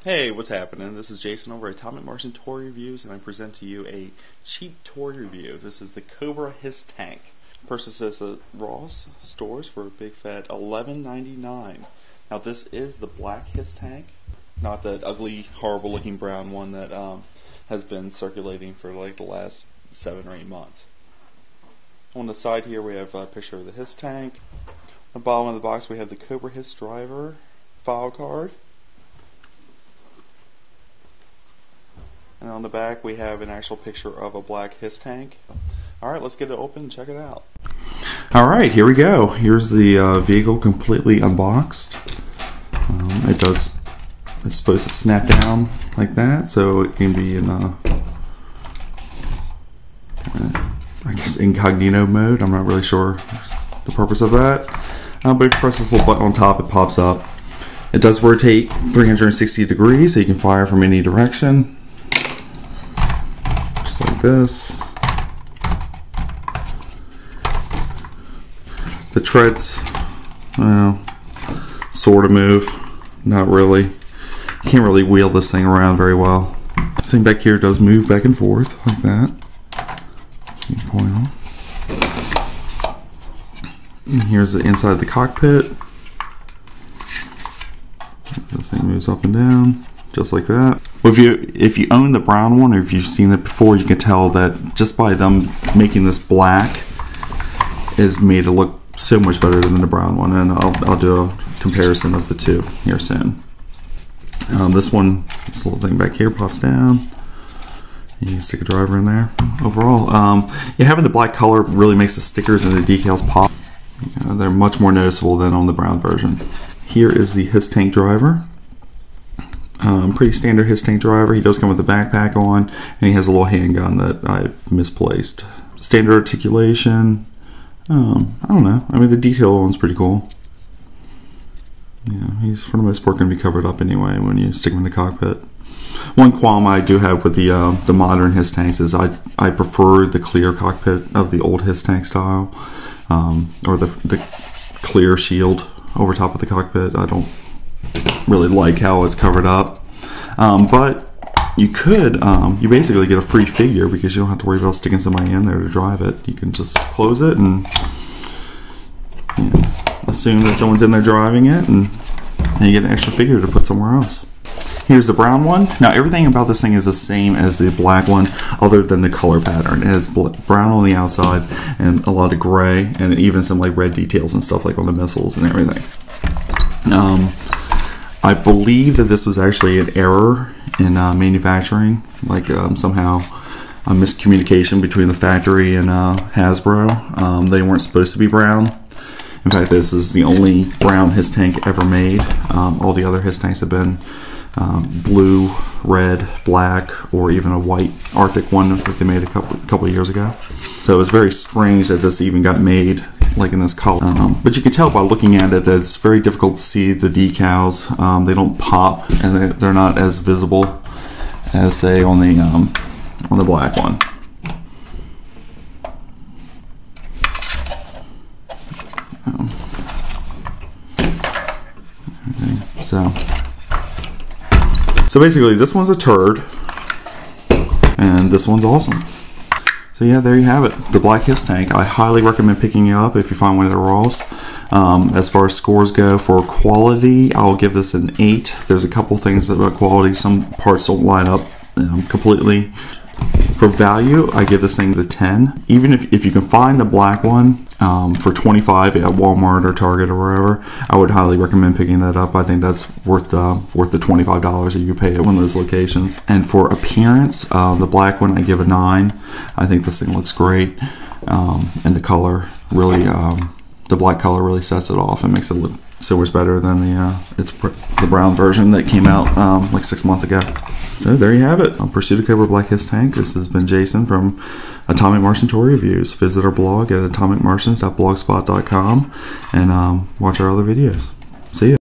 Hey, what's happening? This is Jason over at Atomic Martian Toy Reviews, and I present to you a cheap toy review. This is the Cobra HISS tank. Purchased this at Ross stores for a big fat $11.99. Now this is the black HISS tank, not that ugly, horrible looking brown one that has been circulating for like the last 7 or 8 months. On the side here we have a picture of the HISS tank. On the bottom of the box we have the Cobra HISS driver file card. And on the back we have an actual picture of a black HISS tank. Alright, let's get it open and check it out. Alright, here we go. Here's the vehicle completely unboxed. It's supposed to snap down like that, so it can be in I guess incognito mode. I'm not really sure the purpose of that. But if you press this little button on top, it pops up. It does rotate 360 degrees, so you can fire from any direction. Like this. The treads, sort of move, not really. You can't really wheel this thing around very well. This thing back here does move back and forth like that. And here's the inside of the cockpit. This thing moves up and down, just like that. If you own the brown one, or if you've seen it before, you can tell that just by them making this black is made it look so much better than the brown one, and I'll do a comparison of the two here soon. This little thing back here pops down. You can stick a driver in there. Overall, having the black color really makes the stickers and the decals pop. They're much more noticeable than on the brown version. Here is the HISS tank driver. Pretty standard HISS tank driver. He does come with a backpack on, and he has a little handgun that I've misplaced. Standard articulation. I don't know. I mean, the detail one's pretty cool. Yeah, he's for the most part going to be covered up anyway when you stick him in the cockpit. One qualm I do have with the modern HISS tanks is I prefer the clear cockpit of the old HISS tank style, or the clear shield over top of the cockpit. I don't really like how it's covered up, but you could you basically get a free figure because you don't have to worry about sticking somebody in there to drive it. You can just close it and assume that someone's in there driving it, and you get an extra figure to put somewhere else. Here's the brown one. Now everything about this thing is the same as the black one other than the color pattern. It has brown on the outside and a lot of gray, and even some like red details and stuff like on the missiles and everything. I believe that this was actually an error in manufacturing, like somehow a miscommunication between the factory and Hasbro. They weren't supposed to be brown. In fact, this is the only brown HISS tank ever made. All the other HISS tanks have been blue, red, black, or even a white Arctic one that they made a couple of years ago. So it's very strange that this even got made like in this color. But you can tell by looking at it that it's very difficult to see the decals. They don't pop, and they're not as visible as say on the black one. So basically this one's a turd and this one's awesome. So yeah, there you have it, the black HISS tank. I highly recommend picking it up if you find one at Ross. As far as scores go, for quality, I'll give this an 8. There's a couple things about quality. Some parts don't line up completely. For value, I give this thing the 10. Even if you can find the black one for $25 at Walmart or Target or wherever, I would highly recommend picking that up. I think that's worth the $25 that you pay at one of those locations. And for appearance, the black one I give a 9. I think this thing looks great, and the color really, the black color really sets it off and makes it look so much better than the brown version that came out like 6 months ago. So there you have it. Pursuit of Cobra Black HISS tank. This has been Jason from Atomic Martian Toy Reviews. Visit our blog at atomicmartians.blogspot.com and watch our other videos. See ya.